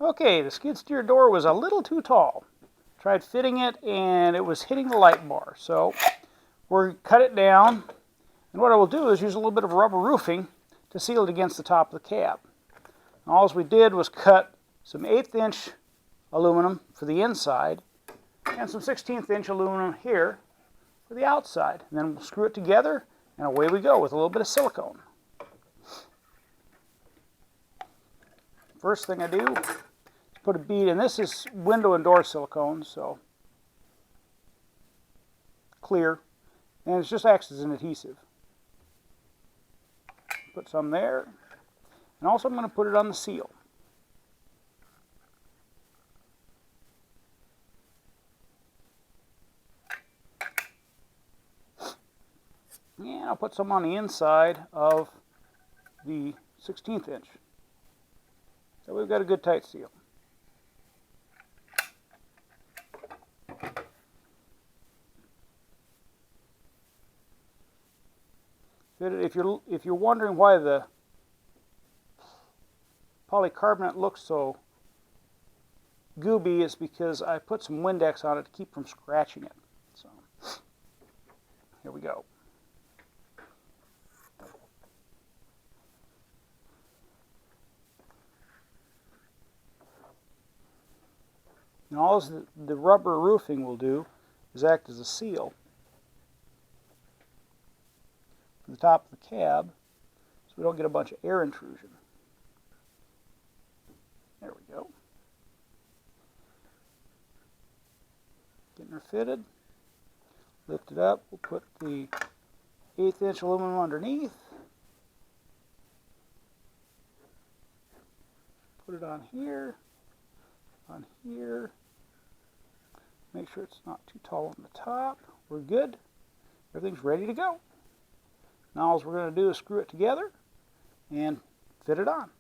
Okay, the skid steer door was a little too tall. Tried fitting it and it was hitting the light bar. So we'll cut it down, and what I will do is use a little bit of rubber roofing to seal it against the top of the cab. And all we did was cut some 1/8 inch aluminum for the inside and some 1/16 inch aluminum here for the outside. And then we'll screw it together and away we go with a little bit of silicone. First thing I do is put a bead, and this is window and door silicone, so clear, and it just acts as an adhesive. Put some there, and also I'm going to put it on the seal. And I'll put some on the inside of the 1/16 inch. So we've got a good tight seal. If you're wondering why the polycarbonate looks so gooby, it's because I put some Windex on it to keep from scratching it. So here we go. And all the rubber roofing will do is act as a seal for the top of the cab so we don't get a bunch of air intrusion. There we go. Getting her fitted. Lift it up. We'll put the 1/8 inch aluminum underneath. Put it on here. On here. Make sure it's not too tall on the top. We're good. Everything's ready to go. Now all we're going to do is screw it together and fit it on.